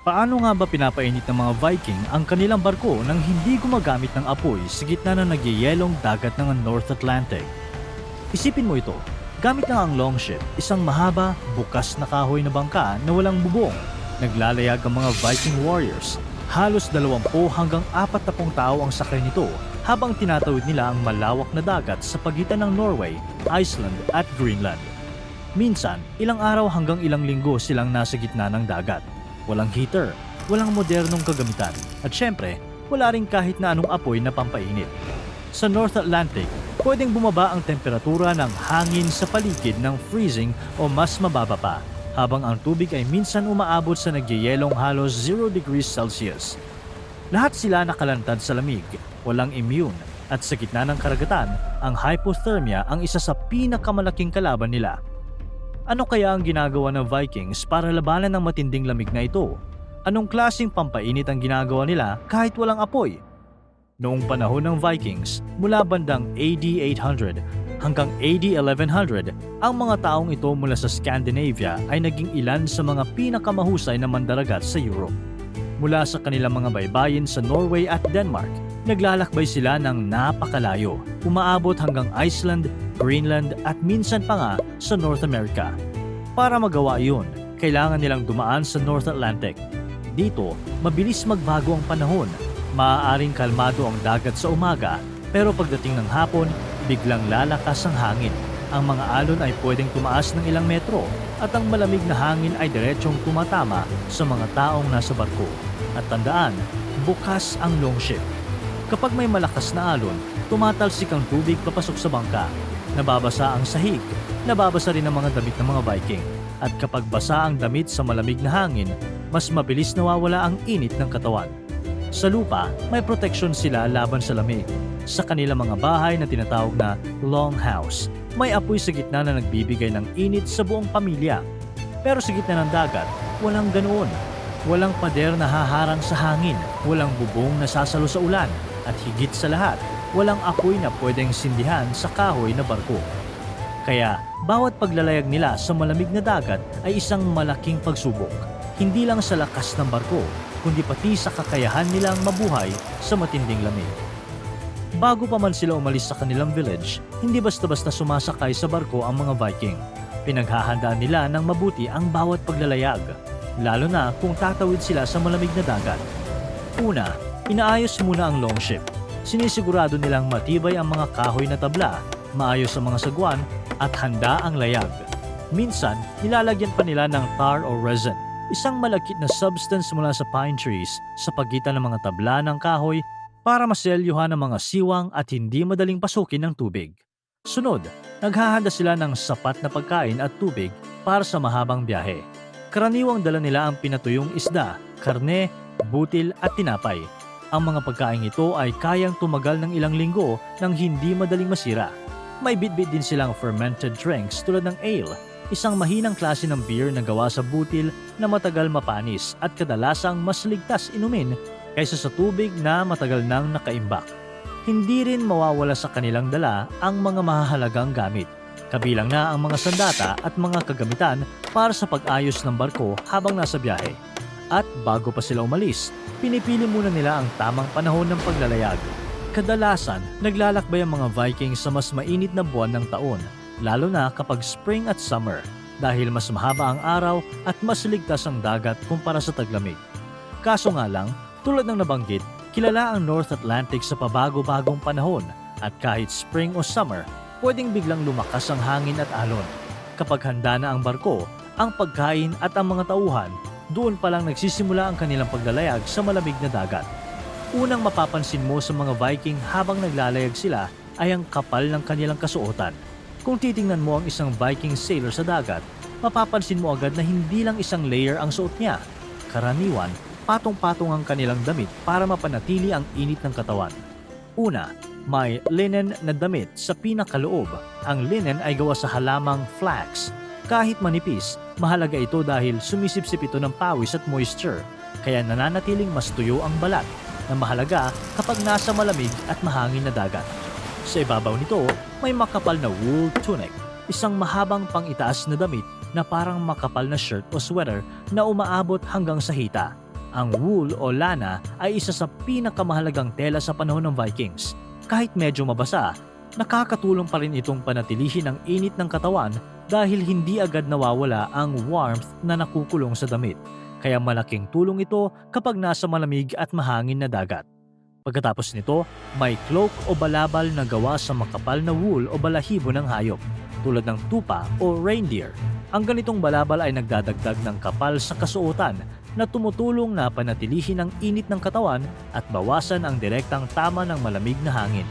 Paano nga ba pinapainit ng mga Viking ang kanilang barko nang hindi gumagamit ng apoy sa gitna ng nagyayelong dagat ng North Atlantic? Isipin mo ito, gamit na ang longship, isang mahaba, bukas na kahoy na bangka na walang bubong. Naglalayag ang mga Viking warriors. Halos 20 hanggang 40 tao ang sakay nito habang tinatawid nila ang malawak na dagat sa pagitan ng Norway, Iceland at Greenland. Minsan, ilang araw hanggang ilang linggo silang nasa gitna ng dagat. Walang heater, walang modernong kagamitan, at syempre, wala rin kahit na anong apoy na pampainit. Sa North Atlantic, pwedeng bumaba ang temperatura ng hangin sa paligid ng freezing o mas mababa pa, habang ang tubig ay minsan umaabot sa nagyayelong halos 0 degrees Celsius. Lahat sila nakalantad sa lamig, walang immune, at sa gitna ng karagatan, ang hypothermia ang isa sa pinakamalaking kalaban nila. Ano kaya ang ginagawa ng Vikings para labanan ng matinding lamig na ito? Anong klaseng pampainit ang ginagawa nila kahit walang apoy? Noong panahon ng Vikings, mula bandang AD 800 hanggang AD 1100, ang mga taong ito mula sa Scandinavia ay naging ilan sa mga pinakamahusay na mandaragat sa Europe. Mula sa kanilang mga baybayin sa Norway at Denmark, naglalakbay sila ng napakalayo, umaabot hanggang Iceland, Greenland at minsan pa nga sa North America. Para magawa iyon, kailangan nilang dumaan sa North Atlantic. Dito, mabilis magbago ang panahon. Maaaring kalmado ang dagat sa umaga, pero pagdating ng hapon, biglang lalakas ang hangin. Ang mga alon ay pwedeng tumaas ng ilang metro at ang malamig na hangin ay diretsyong tumatama sa mga taong nasa barko. At tandaan, bukas ang longship. Kapag may malakas na alon, tumatalsik ang tubig papasok sa bangka. Nababasa ang sahig, nababasa rin ang mga damit ng mga Viking. At kapag basa ang damit sa malamig na hangin, mas mabilis nawawala ang init ng katawan. Sa lupa, may proteksyon sila laban sa lamig. Sa kanilang mga bahay na tinatawag na longhouse, may apoy sa gitna na nagbibigay ng init sa buong pamilya. Pero sa gitna ng dagat, walang ganoon. Walang pader na haharang sa hangin, walang bubong na sasalo sa ulan, at higit sa lahat, walang apoy na pwedeng sindihan sa kahoy na barko. Kaya, bawat paglalayag nila sa malamig na dagat ay isang malaking pagsubok. Hindi lang sa lakas ng barko, kundi pati sa kakayahan nilang mabuhay sa matinding lamig. Bago pa man sila umalis sa kanilang village, hindi basta-basta sumasakay sa barko ang mga Viking. Pinaghahandaan nila ng mabuti ang bawat paglalayag, lalo na kung tatawid sila sa malamig na dagat. Una, inaayos muna ang longship. Sinisigurado nilang matibay ang mga kahoy na tabla, maayos ang mga sagwan, at handa ang layag. Minsan, nilalagyan pa nila ng tar o resin, isang malakit na substance mula sa pine trees sa pagitan ng mga tabla ng kahoy para maselyuhan ang mga siwang at hindi madaling pasukin ng tubig. Sunod, naghahanda sila ng sapat na pagkain at tubig para sa mahabang biyahe. Karaniwang dala nila ang pinatuyong isda, karne, butil at tinapay. Ang mga pagkain ito ay kayang tumagal ng ilang linggo nang hindi madaling masira. May bitbit din silang fermented drinks tulad ng ale, isang mahinang klase ng beer na gawa sa butil na matagal mapanis at kadalasang mas ligtas inumin kaysa sa tubig na matagal nang nakaimbak. Hindi rin mawawala sa kanilang dala ang mga mahahalagang gamit, kabilang na ang mga sandata at mga kagamitan para sa pag-ayos ng barko habang nasa biyahe. At bago pa sila umalis, pinipili muna nila ang tamang panahon ng paglalayag. Kadalasan, naglalakbay ang mga Vikings sa mas mainit na buwan ng taon, lalo na kapag spring at summer, dahil mas mahaba ang araw at mas ligtas ang dagat kumpara sa taglamig. Kaso nga lang, tulad ng nabanggit, kilala ang North Atlantic sa pabago-bagong panahon at kahit spring o summer, pwedeng biglang lumakas ang hangin at alon. Kapag handa na ang barko, ang pagkain at ang mga tauhan, doon pa lang nagsisimula ang kanilang paglalayag sa malamig na dagat. Unang mapapansin mo sa mga Viking habang naglalayag sila ay ang kapal ng kanilang kasuotan. Kung titingnan mo ang isang Viking sailor sa dagat, mapapansin mo agad na hindi lang isang layer ang suot niya. Karaniwan, patong-patong ang kanilang damit para mapanatili ang init ng katawan. Una, may linen na damit sa pinakaloob. Ang linen ay gawa sa halamang flax. Kahit manipis, mahalaga ito dahil sumisipsip ito ng pawis at moisture, kaya nananatiling mas tuyo ang balat, na mahalaga kapag nasa malamig at mahangin na dagat. Sa ibabaw nito, may makapal na wool tunic, isang mahabang pang-itaas na damit na parang makapal na shirt o sweater na umaabot hanggang sa hita. Ang wool o lana ay isa sa pinakamahalagang tela sa panahon ng Vikings. Kahit medyo mabasa, nakakatulong pa rin itong panatilihin ang init ng katawan dahil hindi agad nawawala ang warmth na nakukulong sa damit. Kaya malaking tulong ito kapag nasa malamig at mahangin na dagat. Pagkatapos nito, may cloak o balabal na gawa sa makapal na wool o balahibo ng hayop, tulad ng tupa o reindeer. Ang ganitong balabal ay nagdadagdag ng kapal sa kasuotan na tumutulong na panatilihin ang init ng katawan at bawasan ang direktang tama ng malamig na hangin.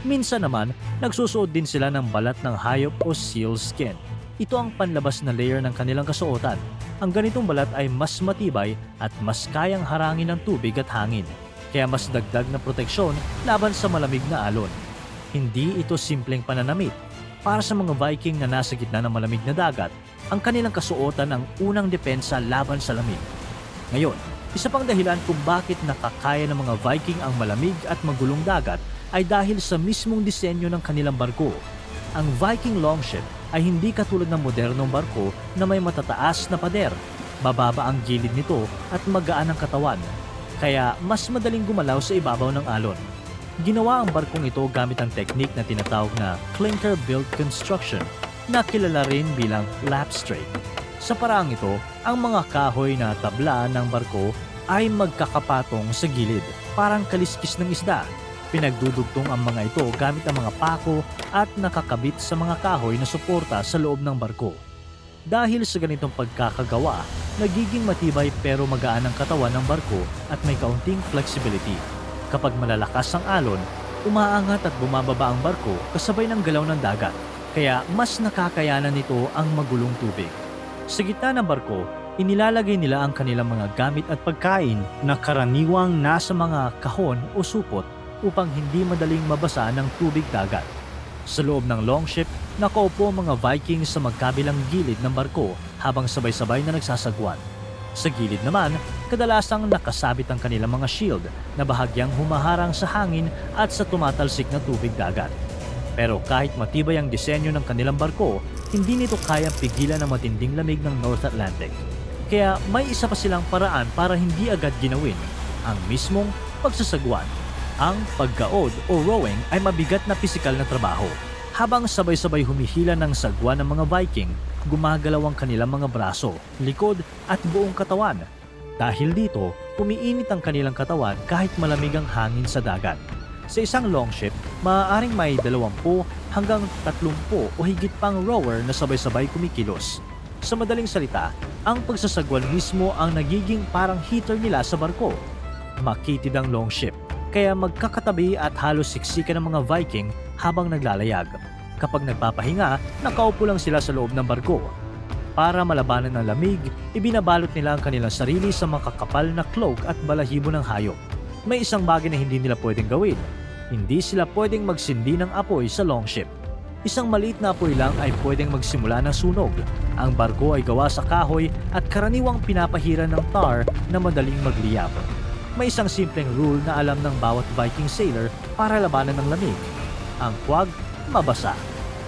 Minsan naman, nagsusuot din sila ng balat ng hayop o seal skin. Ito ang panlabas na layer ng kanilang kasuotan. Ang ganitong balat ay mas matibay at mas kayang harangin ng tubig at hangin, kaya mas dagdag na proteksyon laban sa malamig na alon. Hindi ito simpleng pananamit. Para sa mga Viking na nasa gitna ng malamig na dagat, ang kanilang kasuotan ang unang depensa laban sa lamig. Ngayon, isa pang dahilan kung bakit nakakaya ng mga Viking ang malamig at magulong dagat ay dahil sa mismong disenyo ng kanilang barko. Ang Viking longship ay hindi katulad ng modernong barko na may matataas na pader. Mababa ang gilid nito at magaan ang katawan, kaya mas madaling gumalaw sa ibabaw ng alon. Ginawa ang barkong ito gamit ang teknik na tinatawag na clinker-built construction na kilala rin bilang lapstrake. Sa paraang ito, ang mga kahoy na tabla ng barko ay magkakapatong sa gilid, parang kaliskis ng isda. Pinagdudugtong ang mga ito gamit ang mga pako at nakakabit sa mga kahoy na suporta sa loob ng barko. Dahil sa ganitong pagkakagawa, nagiging matibay pero magaan ang katawan ng barko at may kaunting flexibility. Kapag malalakas ang alon, umaangat at bumababa ang barko kasabay ng galaw ng dagat, kaya mas nakakayanan nito ang magulong tubig. Sa gitna ng barko, inilalagay nila ang kanilang mga gamit at pagkain na karaniwang nasa mga kahon o supot upang hindi madaling mabasa ng tubig dagat. Sa loob ng longship, nakaupo ang mga Vikings sa magkabilang gilid ng barko habang sabay-sabay na nagsasagwan. Sa gilid naman, kadalasang nakasabit ang kanilang mga shield na bahagyang humaharang sa hangin at sa tumatalsik na tubig dagat. Pero kahit matibay ang disenyo ng kanilang barko, hindi nito kayang pigilan ang matinding lamig ng North Atlantic. Kaya may isa pa silang paraan para hindi agad ginawin, ang mismong pagsasagwan. Ang paggaod o rowing ay mabigat na pisikal na trabaho. Habang sabay-sabay humihila ng sagwan ng mga Viking, gumagalaw ang kanilang mga braso, likod at buong katawan. Dahil dito, umiinit ang kanilang katawan kahit malamig ang hangin sa dagat. Sa isang longship, maaaring may 20 hanggang 30 o higit pang rower na sabay-sabay kumikilos. Sa madaling salita, ang pagsasagwan mismo ang nagiging parang heater nila sa barko. Makitid ang longship, kaya magkakatabi at halos siksikan ng mga Viking habang naglalayag. Kapag nagpapahinga, nakaupo lang sila sa loob ng barko. Para malabanan ng lamig, ibinabalot nila ang kanilang sarili sa makakapal na cloak at balahibo ng hayop. May isang bagay na hindi nila pwedeng gawin. Hindi sila pwedeng magsindi ng apoy sa longship. Isang maliit na apoy lang ay pwedeng magsimula ng sunog. Ang barko ay gawa sa kahoy at karaniwang pinapahiran ng tar na madaling magliyab. May isang simpleng rule na alam ng bawat Viking sailor para labanan ng lamig. Ang huwag mabasa.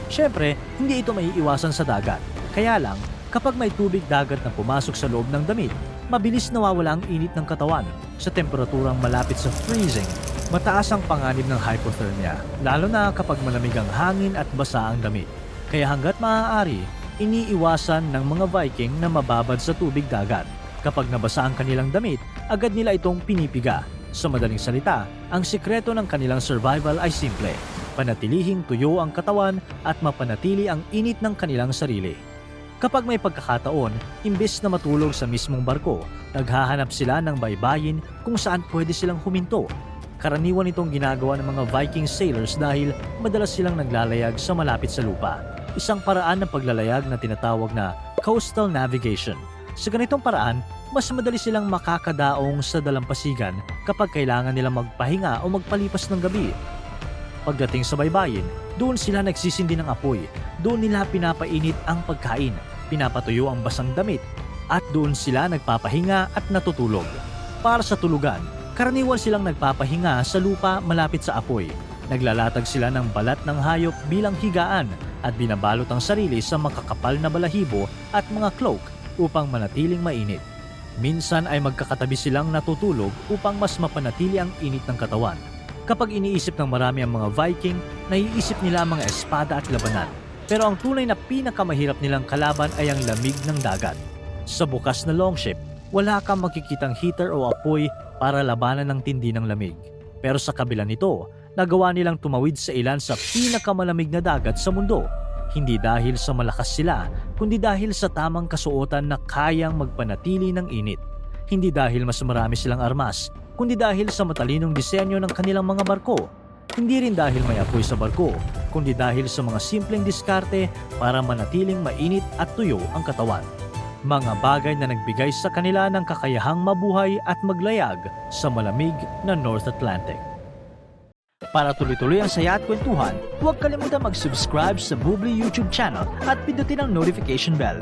Siyempre, hindi ito maiiwasan sa dagat. Kaya lang, kapag may tubig dagat na pumasok sa loob ng damit, mabilis nawawala ang init ng katawan. Sa temperaturang malapit sa freezing, mataas ang panganib ng hypothermia, lalo na kapag malamig ang hangin at basa ang damit. Kaya hanggat maaari, iniiwasan ng mga Viking na mababad sa tubig dagat. Kapag nabasa ang kanilang damit, agad nila itong pinipiga. Sa madaling salita, ang sikreto ng kanilang survival ay simple: panatilihing tuyo ang katawan at mapanatili ang init ng kanilang sarili. Kapag may pagkakataon, imbes na matulog sa mismong barko, naghahanap sila ng baybayin kung saan pwede silang huminto. Karaniwan itong ginagawa ng mga Viking sailors dahil madalas silang naglalayag sa malapit sa lupa. Isang paraan ng paglalayag na tinatawag na coastal navigation. Sa ganitong paraan, mas madali silang makakadaong sa dalampasigan kapag kailangan nilang magpahinga o magpalipas ng gabi. Pagdating sa baybayin, doon sila nagsisindi ng apoy, doon nila pinapainit ang pagkain, pinapatuyo ang basang damit, at doon sila nagpapahinga at natutulog. Para sa tulugan, karaniwan silang nagpapahinga sa lupa malapit sa apoy. Naglalatag sila ng balat ng hayop bilang higaan at binabalot ang sarili sa makakapal na balahibo at mga cloak upang manatiling mainit. Minsan ay magkakatabi silang natutulog upang mas mapanatili ang init ng katawan. Kapag iniisip ng marami ang mga Viking, naiisip nila ang mga espada at labanan. Pero ang tunay na pinakamahirap nilang kalaban ay ang lamig ng dagat. Sa bukas na longship, wala kang makikitang heater o apoy para labanan ng tindi ng lamig. Pero sa kabila nito, nagawa nilang tumawid sa ilan sa pinakamalamig na dagat sa mundo. Hindi dahil sa malakas sila, kundi dahil sa tamang kasuotan na kayang magpanatili ng init. Hindi dahil mas marami silang armas, kundi dahil sa matalinong disenyo ng kanilang mga barko. Hindi rin dahil may apoy sa barko, kundi dahil sa mga simpleng diskarte para manatiling mainit at tuyo ang katawan. Mga bagay na nagbigay sa kanila ng kakayahang mabuhay at maglayag sa malamig na North Atlantic. Para tuloy-tuloy ang saya at kwentuhan, huwag kalimutan mag-subscribe sa Bubbly YouTube channel at pindutin ang notification bell